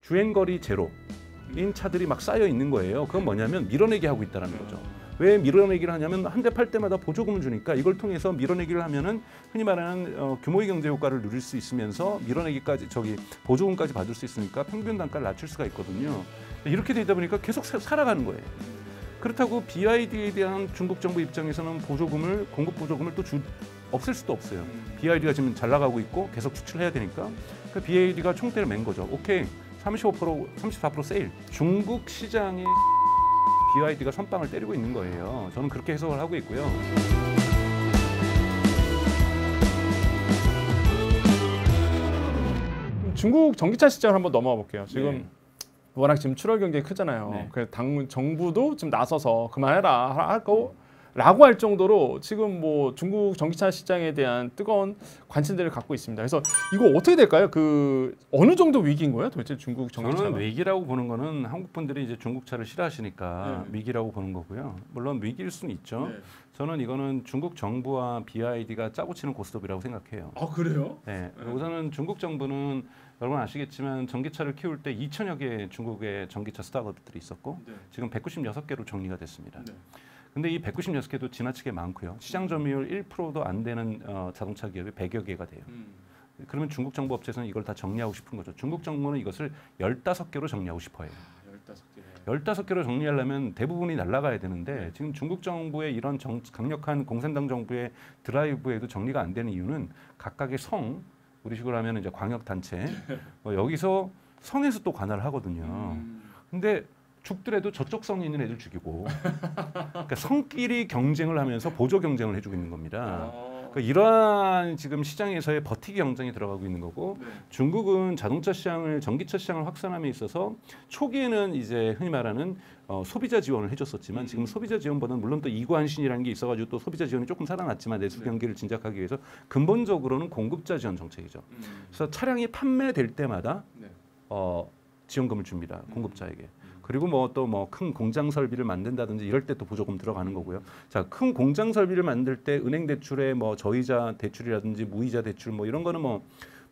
주행거리 제로인 차들이 막 쌓여 있는 거예요. 그건 뭐냐면 밀어내기 하고 있다는 거죠. 왜 밀어내기를 하냐면 한 대 팔 때마다 보조금을 주니까 이걸 통해서 밀어내기를 하면은 흔히 말하는 규모의 경제 효과를 누릴 수 있으면서 밀어내기까지 보조금까지 받을 수 있으니까 평균 단가를 낮출 수가 있거든요. 이렇게 되다 보니까 계속 살아가는 거예요. 그렇다고 BYD에 대한 중국 정부 입장에서는 공급 보조금을 또 없앨 수도 없어요. BYD가 지금 잘 나가고 있고 계속 수출해야 되니까 그 BYD가 총대를 맨 거죠. 오케이, 35%, 34% 세일. 중국 시장에 BYD가 선빵을 때리고 있는 거예요. 저는 그렇게 해석을 하고 있고요. 중국 전기차 시장을 한번 넘어가 볼게요. 지금 워낙 지금 출하율 경쟁이 크잖아요. 그래서 정부도 좀 나서서 그만해라 라고 할 정도로 지금 뭐 중국 전기차 시장에 대한 뜨거운 관심들을 갖고 있습니다. 그래서 이거 어떻게 될까요? 어느 정도 위기인 거예요, 도대체 중국 전기차가? 저는 위기라고 보는 거는 한국 분들이 이제 중국차를 싫어하시니까 위기라고 보는 거고요. 물론 위기일 수는 있죠. 저는 이거는 중국 정부와 BYD가 짜고 치는 고스톱이라고 생각해요. 아, 그래요? 네. 우선은 중국 정부는 여러분 아시겠지만 전기차를 키울 때 2천여 개의 중국의 전기차 스타트업들이 있었고 지금 196개로 정리가 됐습니다. 근데 이 196개도 지나치게 많고요. 시장 점유율 1%도 안 되는 자동차 기업이 100여 개가 돼요. 그러면 중국 정부 업체에서는 이걸 다 정리하고 싶은 거죠. 중국 정부는 이것을 15개로 정리하고 싶어요. 15개로 정리하려면 대부분이 날아가야 되는데 지금 중국 정부의 이런 강력한 공산당 정부의 드라이브에도 정리가 안 되는 이유는 각각의 우리 식으로 하면 이제 광역단체 여기서 성에서 또 관할을 하거든요. 근데 죽더라도 저쪽 성에 있는 애들 죽이고 그러니까 성끼리 경쟁을 하면서 보조 경쟁을 해주고 있는 겁니다. 그러니까 이러한 지금 시장에서의 버티기 경쟁이 들어가고 있는 거고 중국은 전기차 시장을 확산함에 있어서 초기에는 이제 흔히 말하는 소비자 지원을 해줬었지만 지금 소비자 지원보다는 물론 또 이관신이라는 게 있어가지고 또 소비자 지원이 조금 살아났지만 내수 경기를 진작하기 위해서 근본적으로는 공급자 지원 정책이죠. 그래서 차량이 판매될 때마다 지원금을 줍니다. 공급자에게. 그리고 큰 공장 설비를 만든다든지 이럴 때 또 보조금 들어가는 거고요. 자, 큰 공장 설비를 만들 때 은행 대출에 저이자 대출이라든지 무이자 대출 이런 거는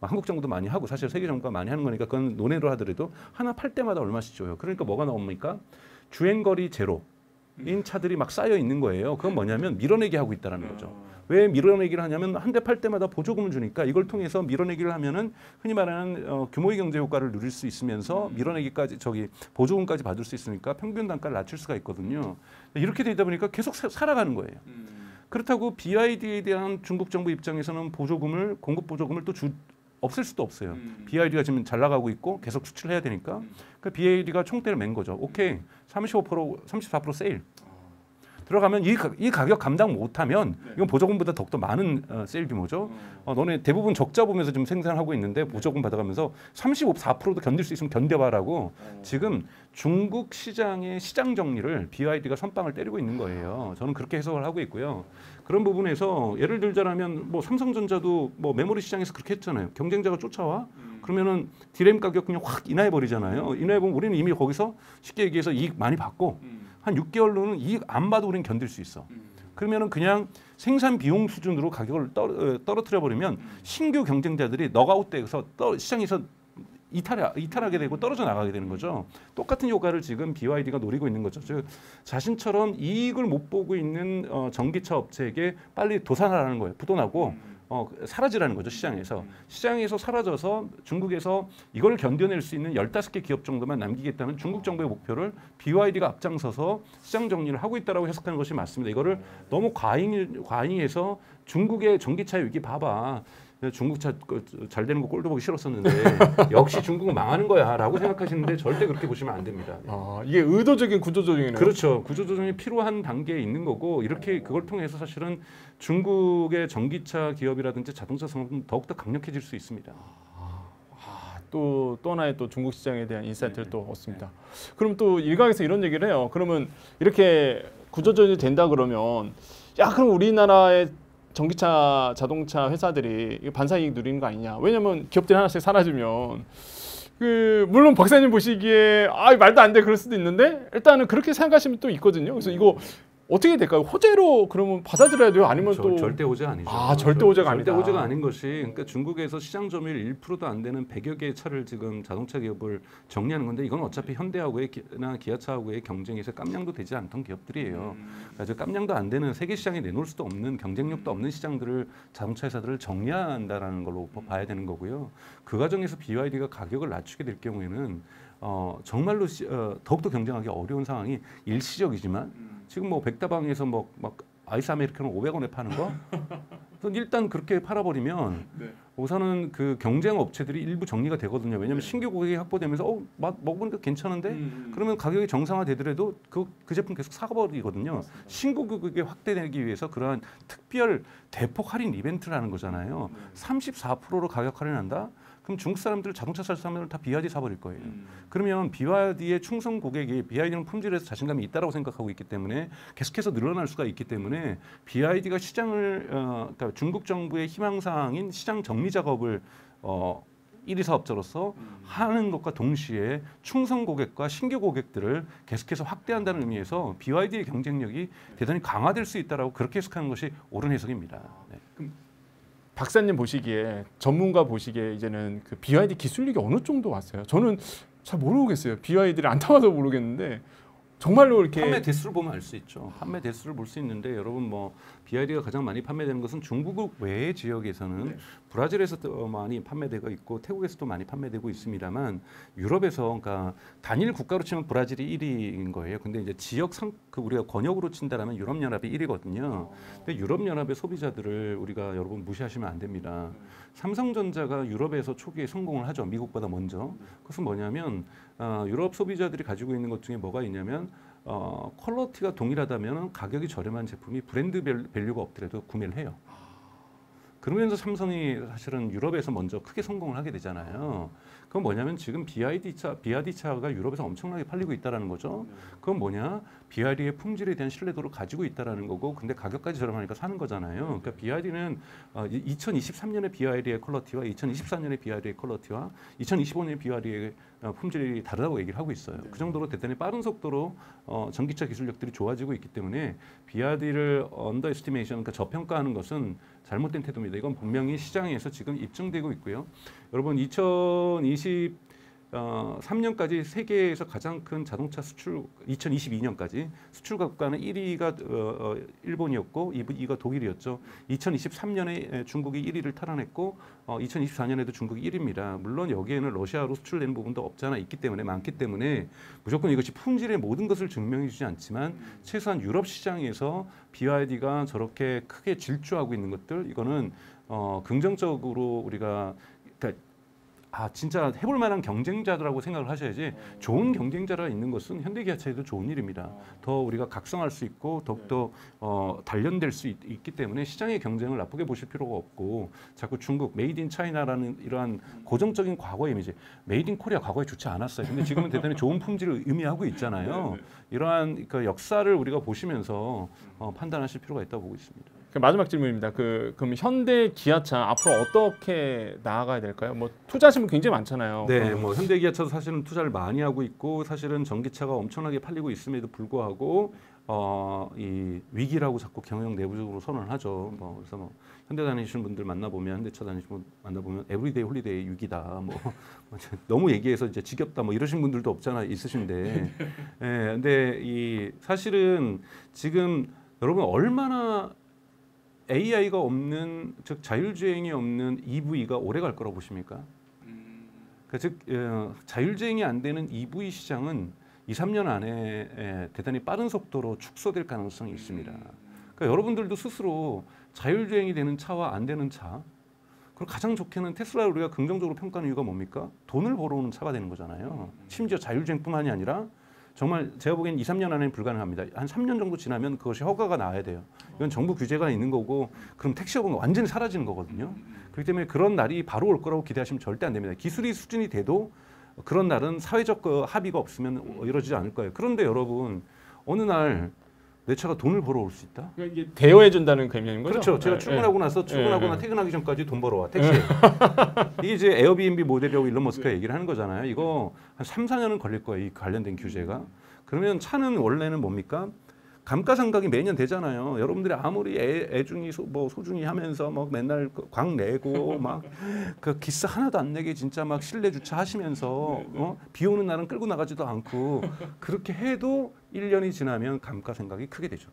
한국 정부도 많이 하고 사실 세계 정부가 많이 하는 거니까 그건 논외로 하더라도 하나 팔 때마다 얼마씩 줘요. 그러니까 뭐가 나옵니까? 주행거리 제로인 차들이 막 쌓여 있는 거예요. 그건 뭐냐면 밀어내기 하고 있다는 거죠. 왜 밀어내기를 하냐면 한 대 팔 때마다 보조금을 주니까 이걸 통해서 밀어내기를 하면은 흔히 말하는 규모의 경제 효과를 누릴 수 있으면서 밀어내기까지 보조금까지 받을 수 있으니까 평균 단가를 낮출 수가 있거든요. 이렇게 되다 보니까 계속 살아가는 거예요. 그렇다고 BYD에 대한 중국 정부 입장에서는 공급 보조금을 또 없앨 수도 없어요. BYD가 지금 잘 나가고 있고 계속 수출해야 되니까 그 BYD가 총대를 맨 거죠. 오케이, 35%, 34% 세일. 들어가면 이 가격 감당 못하면 이건 보조금보다 더욱더 많은 세일 규모죠. 너네 대부분 적자 보면서 지금 생산하고 있는데 보조금 받아가면서 34%도 견딜 수 있으면 견뎌봐라고 지금 중국 시장의 시장 정리를 BYD가 선빵을 때리고 있는 거예요. 저는 그렇게 해석을 하고 있고요. 그런 부분에서 예를 들자면 삼성전자도 메모리 시장에서 그렇게 했잖아요. 경쟁자가 쫓아와 그러면은 디램 가격 그냥 확 인하해 버리잖아요. 인하해 보면 우리는 이미 거기서 쉽게 얘기해서 이익 많이 받고 한 6개월로는 이익 안 봐도 우리는 견딜 수 있어. 그러면은 그냥 생산 비용 수준으로 가격을 떨어뜨려 버리면 신규 경쟁자들이 넉아웃돼서 시장에서 이탈하게 되고 떨어져 나가게 되는 거죠. 똑같은 효과를 지금 BYD가 노리고 있는 거죠. 즉 자신처럼 이익을 못 보고 있는 전기차 업체에게 빨리 도산하라는 거예요. 부도나고 사라지라는 거죠. 시장에서 사라져서 중국에서 이걸 견뎌낼 수 있는 15개 기업 정도만 남기겠다는 중국 정부의 목표를 BYD가 앞장서서 시장 정리를 하고 있다고 해석하는 것이 맞습니다. 이거를 너무 과잉해서 중국의 전기차 위기 봐봐. 중국차 잘 되는 거 꼴도 보기 싫었었는데 역시 중국은 망하는 거야 라고 생각하시는데 절대 그렇게 보시면 안 됩니다. 이게 의도적인 구조조정이네요. 그렇죠. 구조조정이 필요한 단계에 있는 거고 이렇게 그걸 통해서 사실은 중국의 전기차 기업이라든지 자동차 산업은 더욱더 강력해질 수 있습니다. 또 하나의 또 중국 시장에 대한 인사이트를 또 얻습니다. 그럼 또 일각에서 이런 얘기를 해요. 그러면 이렇게 구조조정이 된다 그러면 그럼 우리나라의 전기차 자동차 회사들이 반사이익 누리는 거 아니냐. 왜냐면 기업들이 하나씩 사라지면 물론 박사님 보시기에 말도 안 돼 그럴 수도 있는데 일단은 그렇게 생각하시면 또 있거든요. 그래서 이거 어떻게 될까요? 호재로 그러면 받아들여야 돼요? 아니면 또 절대 호재가 아니죠. 절대 호재가 아니다. 절대 호재가 아닌 것이 그러니까 중국에서 시장 점유율 1%도 안 되는 100여 개의 차를 지금 자동차 기업을 정리하는 건데 이건 어차피 현대하고나 기아차하고의 경쟁에서 깜냥도 되지 않던 기업들이에요. 그래서 깜냥도 안 되는 세계 시장에 내놓을 수도 없는 경쟁력도 없는 시장들을 자동차 회사들을 정리한다라는 걸로 봐야 되는 거고요. 그 과정에서 BYD가 가격을 낮추게 될 경우에는 정말로 더욱더 경쟁하기 어려운 상황이 일시적이지만 지금 뭐 백다방에서 막 아이스 아메리카노 500원에 파는 거 일단 그렇게 팔아버리면 우선은 그 경쟁 업체들이 일부 정리가 되거든요. 왜냐하면 신규 고객이 확보되면서 먹으니까 괜찮은데 그러면 가격이 정상화되더라도 그 제품 계속 사버리거든요. 신규 고객이 확대되기 위해서 그러한 특별 대폭 할인 이벤트를 하는 거잖아요. 34%로 가격 할인한다? 그럼 중국 사람들 자동차 살 사람들은 다 BYD 사버릴 거예요. 그러면 BYD의 충성 고객이 BYD는 품질에서 자신감이 있다라고 생각하고 있기 때문에 계속해서 늘어날 수가 있기 때문에 BYD가 시장을 그러니까 중국 정부의 희망사항인 시장 정리 작업을 1위 사업자로서 하는 것과 동시에 충성 고객과 신규 고객들을 계속해서 확대한다는 의미에서 BYD의 경쟁력이 대단히 강화될 수 있다라고 그렇게 해석하는 것이 옳은 해석입니다. 네. 박사님 보시기에 전문가 보시기에 이제는 그 BYD 기술력이 어느 정도 왔어요? 저는 잘 모르겠어요. BYD를 안 타봐서 모르겠는데 정말로 이렇게 판매 대수를 보면 알 수 있죠. 판매 대수를 볼 수 있는데 여러분 뭐 BYD가 가장 많이 판매되는 것은 중국 외의 지역에서는 브라질에서도 많이 판매되고 있고 태국에서도 많이 판매되고 있습니다만 유럽에서 그러니까 단일 국가로 치면 브라질이 1위인 거예요. 근데 이제 지역 그 우리가 권역으로 친다라면 유럽 연합이 1위거든요. 근데 유럽 연합의 소비자들을 우리가 여러분 무시하시면 안 됩니다. 삼성전자가 유럽에서 초기에 성공을 하죠. 미국보다 먼저. 그것은 뭐냐면 유럽 소비자들이 가지고 있는 것 중에 뭐가 있냐면 퀄리티가 동일하다면 가격이 저렴한 제품이 브랜드 밸류가 없더라도 구매를 해요. 그러면서 삼성이 사실은 유럽에서 먼저 크게 성공을 하게 되잖아요. 그건 뭐냐면 지금 BYD 차가 유럽에서 엄청나게 팔리고 있다는 거죠. 그건 뭐냐? BYD의 품질에 대한 신뢰도를 가지고 있다는 거고 근데 가격까지 저렴하니까 사는 거잖아요. 그러니까 BYD는 2023년의 BYD의 퀄리티와 2024년의 BYD의 퀄리티와 2025년의 BYD의 품질이 다르다고 얘기를 하고 있어요. 그 정도로 대단히 빠른 속도로 전기차 기술력들이 좋아지고 있기 때문에 BYD를 언더에스티메이션, 그러니까 저평가하는 것은 잘못된 태도입니다. 이건 분명히 시장에서 지금 입증되고 있고요. 여러분 2023년까지 세계에서 가장 큰 자동차 수출 2022년까지 수출 국가는 1위가 일본이었고 2위가 독일이었죠. 2023년에 중국이 1위를 탈환했고 2024년에도 중국이 1위입니다. 물론 여기에는 러시아로 수출되는 부분도 없지 않아 있기 때문에 많기 때문에 무조건 이것이 품질의 모든 것을 증명해 주지 않지만 최소한 유럽 시장에서 BYD가 저렇게 크게 질주하고 있는 것들 이거는 긍정적으로 우리가 그러니까 진짜 해볼 만한 경쟁자라고 생각을 하셔야지 좋은 경쟁자가 있는 것은 현대기아차에도 좋은 일입니다. 더 우리가 각성할 수 있고 더욱더 단련될 수 있기 때문에 시장의 경쟁을 나쁘게 보실 필요가 없고 자꾸 중국 메이드 인 차이나라는 이러한 고정적인 과거 이미지 메이드 인 코리아 과거에 좋지 않았어요. 근데 지금은 대단히 좋은 품질을 의미하고 있잖아요. 이러한 그 역사를 우리가 보시면서 판단하실 필요가 있다고 보고 있습니다. 마지막 질문입니다. 그럼 현대 기아차 앞으로 어떻게 나아가야 될까요? 뭐 투자하신 분 굉장히 많잖아요. 네, 뭐 현대 기아차도 사실은 투자를 많이 하고 있고 사실은 전기차가 엄청나게 팔리고 있음에도 불구하고 이 위기라고 자꾸 경영 내부적으로 선언을 하죠. 뭐 그래서 뭐 현대 다니시는 분들 만나보면 현대차 다니시는 분 만나보면 에브리데이 홀리데이 위기다. 뭐 너무 얘기해서 이제 지겹다. 뭐 이러신 분들도 없잖아 있으신데. 예, 근데 이 사실은 지금 여러분 얼마나 AI가 없는 즉 자율주행이 없는 EV가 오래 갈 거라고 보십니까? 그러니까 즉 자율주행이 안 되는 EV 시장은 2, 3년 안에 대단히 빠른 속도로 축소될 가능성이 있습니다. 그러니까 여러분들도 스스로 자율주행이 되는 차와 안 되는 차 그리고 가장 좋게는 테슬라를 우리가 긍정적으로 평가하는 이유가 뭡니까? 돈을 벌어오는 차가 되는 거잖아요. 심지어 자율주행뿐만이 아니라 정말 제가 보기엔 2, 3년 안에는 불가능합니다. 한 3년 정도 지나면 그것이 허가가 나와야 돼요. 이건 정부 규제가 있는 거고 그럼 택시업은 완전히 사라지는 거거든요. 그렇기 때문에 그런 날이 바로 올 거라고 기대하시면 절대 안 됩니다. 기술이 수준이 돼도 그런 날은 사회적 합의가 없으면 이루어지지 않을 거예요. 그런데 여러분 어느 날 내 차가 돈을 벌어올 수 있다? 그러니까 이게 대여해 준다는 개념인 거죠? 그렇죠. 제가 출근하고 나서 출근하거나 퇴근하기 전까지 돈 벌어와 택시. 이게 이제 에어비앤비 모델이라고 일론 머스크가 얘기를 하는 거잖아요. 이거 한 3, 4년은 걸릴 거예요. 이 관련된 규제가. 그러면 차는 원래는 뭡니까? 감가상각이 매년 되잖아요. 여러분들이 아무리 애중이 소중히 하면서 막 맨날 광 내고 막 그 기스 하나도 안 내게 진짜 막 실내 주차 하시면서 비 오는 날은 끌고 나가지도 않고 그렇게 해도 1년이 지나면 감가상각이 크게 되죠.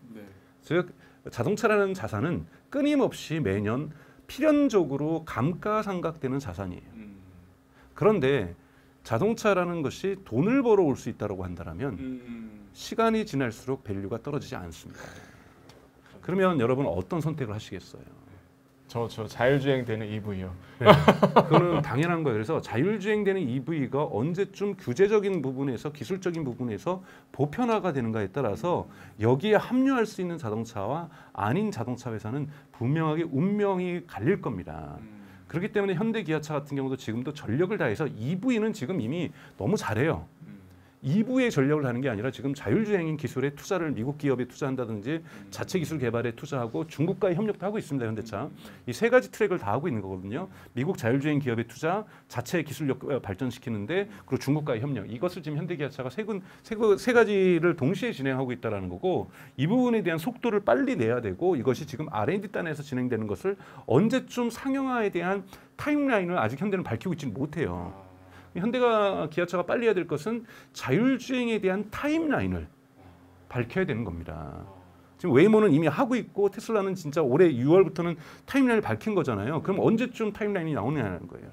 즉 자동차라는 자산은 끊임없이 매년 필연적으로 감가상각되는 자산이에요. 그런데 자동차라는 것이 돈을 벌어올 수 있다고 한다면 시간이 지날수록 밸류가 떨어지지 않습니다. 그러면 여러분 어떤 선택을 하시겠어요? 저 자율주행 되는 EV요. 네, 그거는 당연한 거예요. 그래서 자율주행 되는 EV가 언제쯤 규제적인 부분에서 기술적인 부분에서 보편화가 되는가에 따라서 여기에 합류할 수 있는 자동차와 아닌 자동차 회사는 분명하게 운명이 갈릴 겁니다. 그렇기 때문에 현대 기아차 같은 경우도 지금도 전력을 다해서 EV는 지금 이미 너무 잘해요. EV에 전력을 하는 게 아니라 지금 자율주행인 기술에 투자를 미국 기업에 투자한다든지 자체 기술 개발에 투자하고 중국과의 협력도 하고 있습니다. 현대차. 이 세 가지 트랙을 다 하고 있는 거거든요. 미국 자율주행 기업에 투자, 자체 기술력 발전시키는데 그리고 중국과의 협력. 이것을 지금 현대기아차가 세 가지를 동시에 진행하고 있다는 거고 이 부분에 대한 속도를 빨리 내야 되고 이것이 지금 R&D 단에서 진행되는 것을 언제쯤 상용화에 대한 타임라인을 아직 현대는 밝히고 있지는 못해요. 현대가 기아차가 빨리 해야 될 것은 자율주행에 대한 타임라인을 밝혀야 되는 겁니다. 지금 웨이모는 이미 하고 있고 테슬라는 진짜 올해 6월부터는 타임라인을 밝힌 거잖아요. 그럼 언제쯤 타임라인이 나오느냐는 거예요.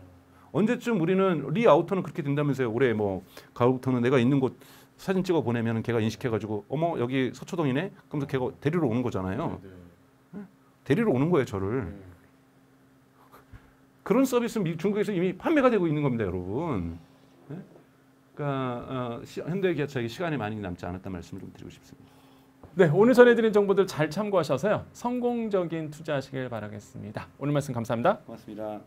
언제쯤 우리는 리아우터는 그렇게 된다면서요. 올해 뭐 가을부터는 내가 있는 곳 사진 찍어 보내면 걔가 인식해가지고 어머 여기 서초동이네. 그러면서 걔가 데리러 오는 거잖아요. 데리러 오는 거예요 저를. 그런 서비스는 중국에서 이미 판매가 되고 있는 겁니다, 여러분. 네? 그러니까 현대기아차에게 시간이 많이 남지 않았다는 말씀을 좀 드리고 싶습니다. 네, 오늘 전해드린 정보들 잘 참고하셔서요. 성공적인 투자하시길 바라겠습니다. 오늘 말씀 감사합니다. 고맙습니다.